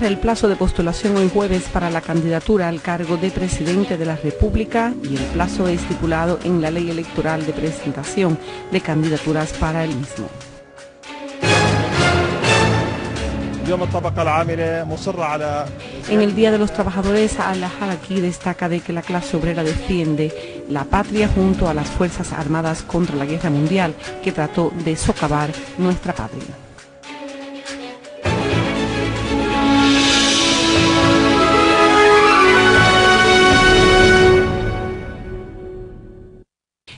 cierra el plazo de postulación hoy jueves para la candidatura al cargo de presidente de la República y el plazo estipulado en la ley electoral de presentación de candidaturas para el mismo. En el Día de los Trabajadores, Al-Haraki destaca de que la clase obrera defiende la patria junto a las Fuerzas Armadas contra la Guerra Mundial que trató de socavar nuestra patria.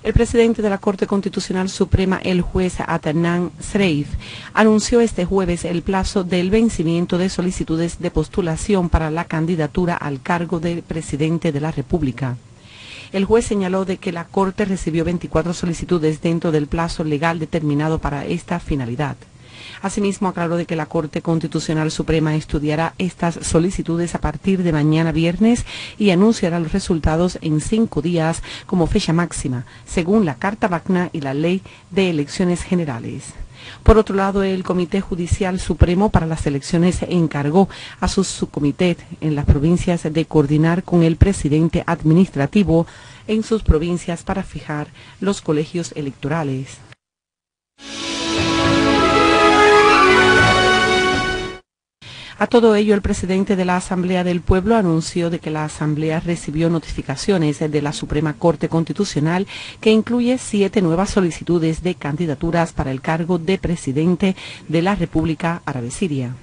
El presidente de la Corte Constitucional Suprema, el juez Adnan Shreif, anunció este jueves el plazo del vencimiento de solicitudes de postulación para la candidatura al cargo de presidente de la República. El juez señaló de que la Corte recibió 24 solicitudes dentro del plazo legal determinado para esta finalidad. Asimismo, aclaró de que la Corte Constitucional Suprema estudiará estas solicitudes a partir de mañana viernes y anunciará los resultados en 5 días como fecha máxima, según la Carta Magna y la Ley de Elecciones Generales. Por otro lado, el Comité Judicial Supremo para las Elecciones encargó a su subcomité en las provincias de coordinar con el presidente administrativo en sus provincias para fijar los colegios electorales. A todo ello, el presidente de la Asamblea del Pueblo anunció de que la Asamblea recibió notificaciones de la Suprema Corte Constitucional que incluye 7 nuevas solicitudes de candidaturas para el cargo de presidente de la República Árabe Siria.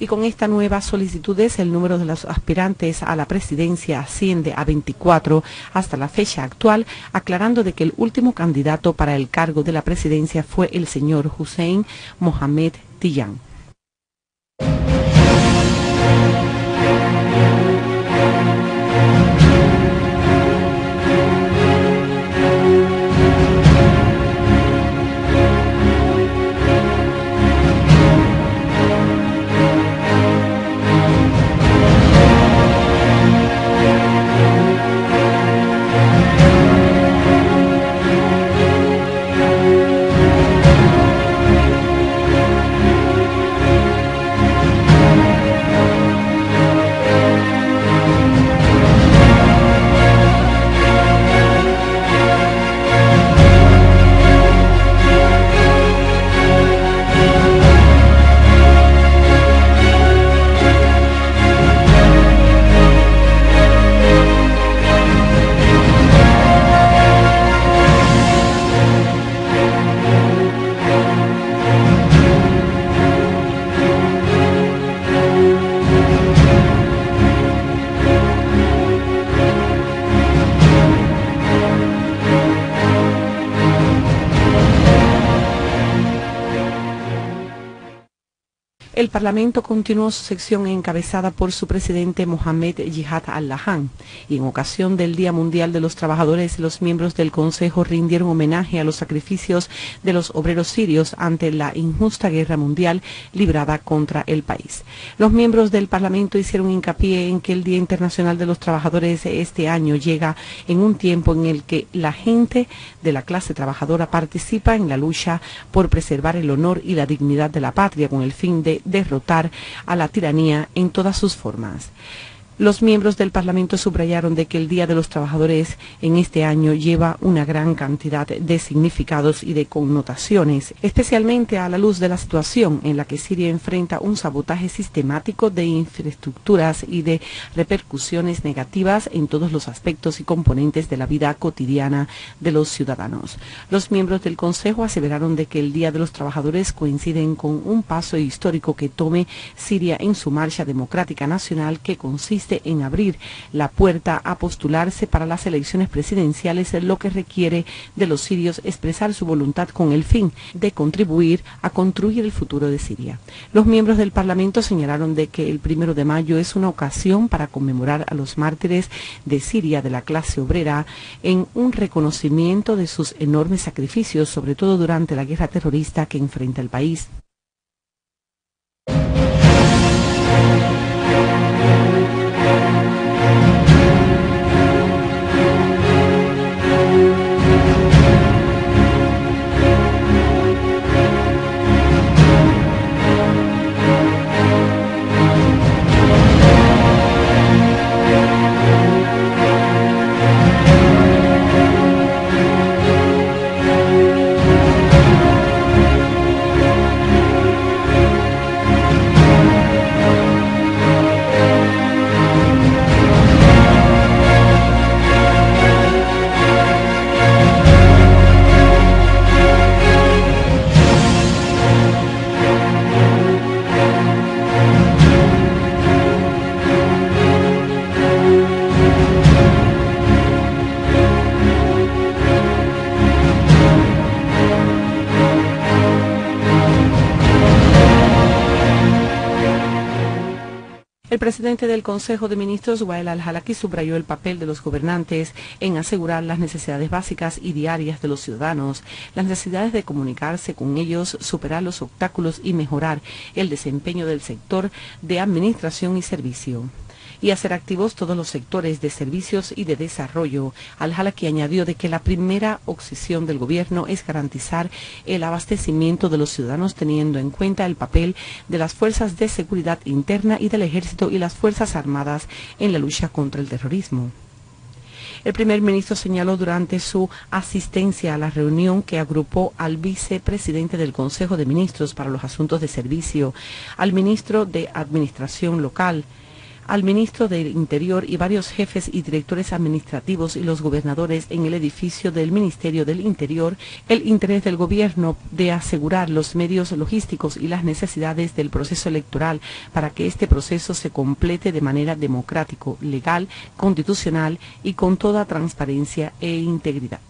Y con estas nuevas solicitudes, el número de los aspirantes a la presidencia asciende a 24 hasta la fecha actual, aclarando de que el último candidato para el cargo de la presidencia fue el señor Hussein Mohamed Tijan. El Parlamento continuó su sección encabezada por su presidente Mohamed Jihad al-Lahan y en ocasión del Día Mundial de los Trabajadores, los miembros del Consejo rindieron homenaje a los sacrificios de los obreros sirios ante la injusta guerra mundial librada contra el país. Los miembros del Parlamento hicieron hincapié en que el Día Internacional de los Trabajadores este año llega en un tiempo en el que la gente de la clase trabajadora participa en la lucha por preservar el honor y la dignidad de la patria con el fin de derrotar a la tiranía en todas sus formas. Los miembros del Parlamento subrayaron de que el Día de los Trabajadores en este año lleva una gran cantidad de significados y de connotaciones, especialmente a la luz de la situación en la que Siria enfrenta un sabotaje sistemático de infraestructuras y de repercusiones negativas en todos los aspectos y componentes de la vida cotidiana de los ciudadanos. Los miembros del Consejo aseveraron de que el Día de los Trabajadores coinciden con un paso histórico que tome Siria en su marcha democrática nacional que consiste en abrir la puerta a postularse para las elecciones presidenciales, lo que requiere de los sirios expresar su voluntad con el fin de contribuir a construir el futuro de Siria. Los miembros del Parlamento señalaron de que el 1 de mayo es una ocasión para conmemorar a los mártires de Siria de la clase obrera en un reconocimiento de sus enormes sacrificios, sobre todo durante la guerra terrorista que enfrenta el país. presidente del Consejo de Ministros, Wael al-Halaki, subrayó el papel de los gobernantes en asegurar las necesidades básicas y diarias de los ciudadanos, las necesidades de comunicarse con ellos, superar los obstáculos y mejorar el desempeño del sector de administración y servicio, y hacer activos todos los sectores de servicios y de desarrollo. Al-Halaki añadió de que la primera obsesión del gobierno es garantizar el abastecimiento de los ciudadanos teniendo en cuenta el papel de las fuerzas de seguridad interna y del ejército y las fuerzas armadas en la lucha contra el terrorismo. El primer ministro señaló durante su asistencia a la reunión que agrupó al vicepresidente del Consejo de Ministros para los Asuntos de Servicio, al ministro de Administración Local, al ministro del Interior y varios jefes y directores administrativos y los gobernadores en el edificio del Ministerio del Interior el interés del gobierno de asegurar los medios logísticos y las necesidades del proceso electoral para que este proceso se complete de manera democrático, legal, constitucional y con toda transparencia e integridad.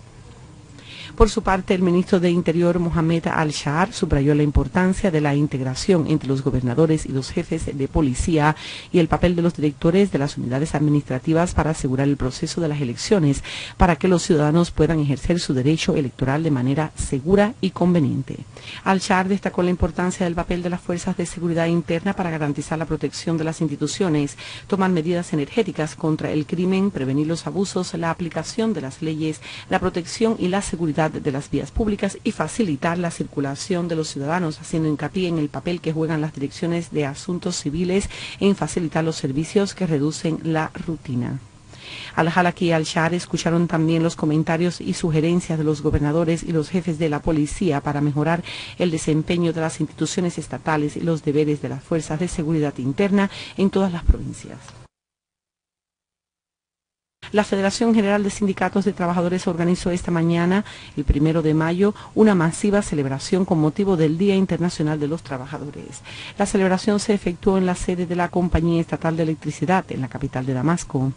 Por su parte, el ministro de Interior, Mohamed al-Shahar, subrayó la importancia de la integración entre los gobernadores y los jefes de policía y el papel de los directores de las unidades administrativas para asegurar el proceso de las elecciones, para que los ciudadanos puedan ejercer su derecho electoral de manera segura y conveniente. Al-Shahar destacó la importancia del papel de las fuerzas de seguridad interna para garantizar la protección de las instituciones, tomar medidas energéticas contra el crimen, prevenir los abusos, la aplicación de las leyes, la protección y la seguridad de las vías públicas y facilitar la circulación de los ciudadanos, haciendo hincapié en el papel que juegan las direcciones de asuntos civiles en facilitar los servicios que reducen la rutina. Al-Halaki y al-Shahar escucharon también los comentarios y sugerencias de los gobernadores y los jefes de la policía para mejorar el desempeño de las instituciones estatales y los deberes de las fuerzas de seguridad interna en todas las provincias. La Federación General de Sindicatos de Trabajadores organizó esta mañana, el 1 de mayo, una masiva celebración con motivo del Día Internacional de los Trabajadores. La celebración se efectuó en la sede de la Compañía Estatal de Electricidad, en la capital de Damasco.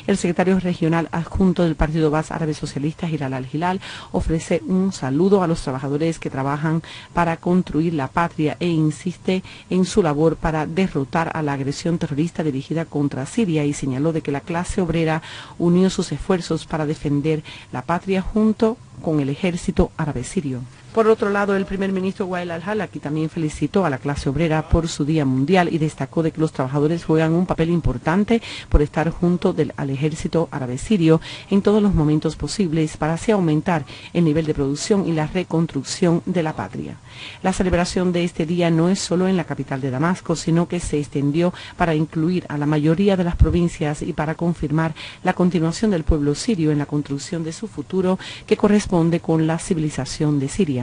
El secretario regional adjunto del Partido Bas Árabe Socialista, Hilal al-Hilal, ofrece un saludo a los trabajadores que trabajan para construir la patria e insiste en su labor para derrotar a la agresión terrorista dirigida contra Siria y señaló de que la clase obrera unió sus esfuerzos para defender la patria junto con el ejército árabe sirio. Por otro lado, el primer ministro Wael al-Halaki también felicitó a la clase obrera por su Día Mundial y destacó de que los trabajadores juegan un papel importante por estar junto al ejército árabe sirio en todos los momentos posibles para así aumentar el nivel de producción y la reconstrucción de la patria. La celebración de este día no es solo en la capital de Damasco, sino que se extendió para incluir a la mayoría de las provincias y para confirmar la continuación del pueblo sirio en la construcción de su futuro que corresponde con la civilización de Siria.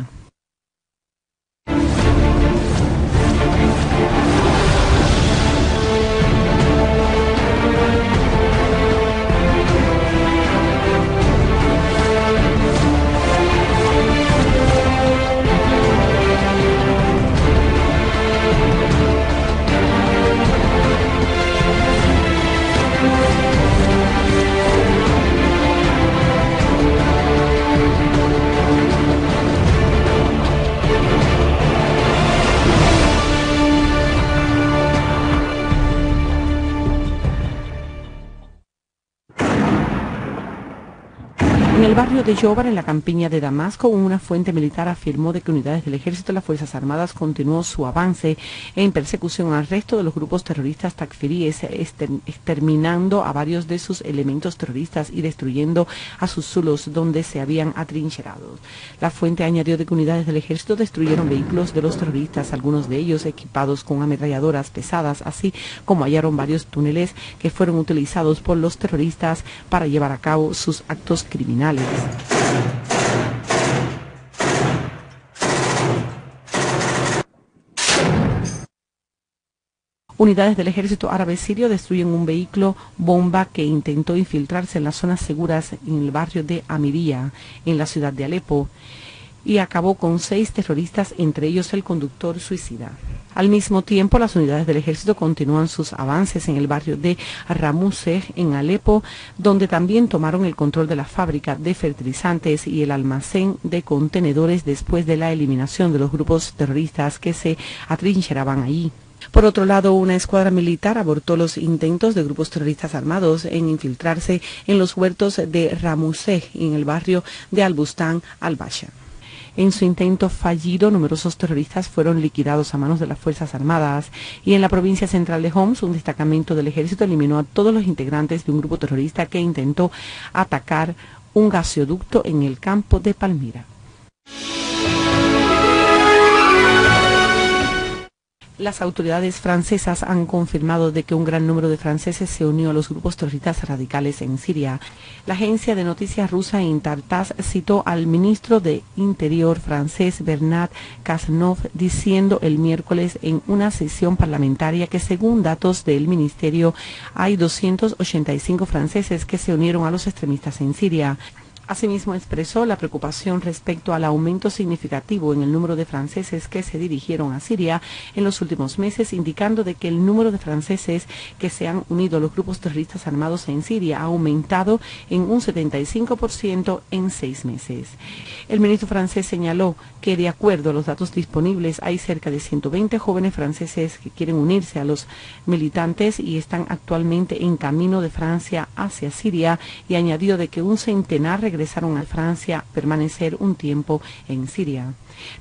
En el barrio de Yobar, en la campiña de Damasco, una fuente militar afirmó de que unidades del ejército y las Fuerzas Armadas continuó su avance en persecución al resto de los grupos terroristas takfiríes, exterminando a varios de sus elementos terroristas y destruyendo a sus zulos donde se habían atrincherado. La fuente añadió de que unidades del ejército destruyeron vehículos de los terroristas, algunos de ellos equipados con ametralladoras pesadas, así como hallaron varios túneles que fueron utilizados por los terroristas para llevar a cabo sus actos criminales. Unidades del ejército árabe sirio destruyen un vehículo bomba que intentó infiltrarse en las zonas seguras en el barrio de Amiría, en la ciudad de Alepo, y acabó con 6 terroristas, entre ellos el conductor suicida. Al mismo tiempo, las unidades del ejército continúan sus avances en el barrio de Ramuseh, en Alepo, donde también tomaron el control de la fábrica de fertilizantes y el almacén de contenedores después de la eliminación de los grupos terroristas que se atrincheraban allí. Por otro lado, una escuadra militar abortó los intentos de grupos terroristas armados en infiltrarse en los huertos de Ramuseh, en el barrio de Al-Bustán al-Basha. En su intento fallido, numerosos terroristas fueron liquidados a manos de las Fuerzas Armadas y en la provincia central de Homs, un destacamento del ejército eliminó a todos los integrantes de un grupo terrorista que intentó atacar un gasoducto en el campo de Palmira. Las autoridades francesas han confirmado de que un gran número de franceses se unió a los grupos terroristas radicales en Siria. La agencia de noticias rusa Intar-TASS citó al ministro de Interior francés Bernard Cazeneuve diciendo el miércoles en una sesión parlamentaria que según datos del ministerio hay 285 franceses que se unieron a los extremistas en Siria. Asimismo, expresó la preocupación respecto al aumento significativo en el número de franceses que se dirigieron a Siria en los últimos meses, indicando de que el número de franceses que se han unido a los grupos terroristas armados en Siria ha aumentado en un 75% en 6 meses. El ministro francés señaló que, de acuerdo a los datos disponibles, hay cerca de 120 jóvenes franceses que quieren unirse a los militantes y están actualmente en camino de Francia hacia Siria, y añadió de que un centenar regresaron a Francia a permanecer un tiempo en Siria.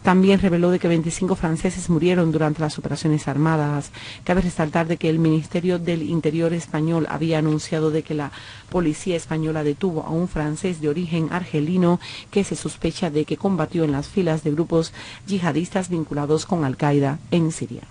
También reveló de que 25 franceses murieron durante las operaciones armadas. Cabe resaltar de que el Ministerio del Interior español había anunciado de que la policía española detuvo a un francés de origen argelino que se sospecha de que combatió en las filas de grupos yihadistas vinculados con Al-Qaeda en Siria.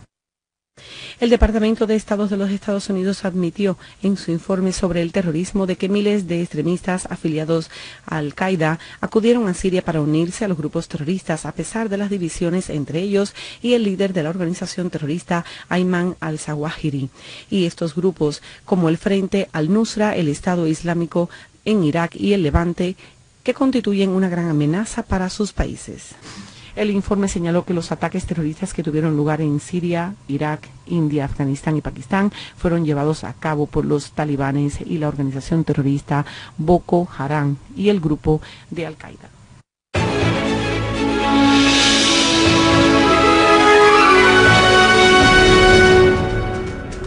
El Departamento de Estado de los Estados Unidos admitió en su informe sobre el terrorismo de que miles de extremistas afiliados a Al-Qaeda acudieron a Siria para unirse a los grupos terroristas a pesar de las divisiones entre ellos y el líder de la organización terrorista Ayman al-Zawahiri. Y estos grupos, como el Frente al-Nusra, el Estado Islámico en Irak y el Levante, que constituyen una gran amenaza para sus países. El informe señaló que los ataques terroristas que tuvieron lugar en Siria, Irak, India, Afganistán y Pakistán fueron llevados a cabo por los talibanes y la organización terrorista Boko Haram y el grupo de Al-Qaeda.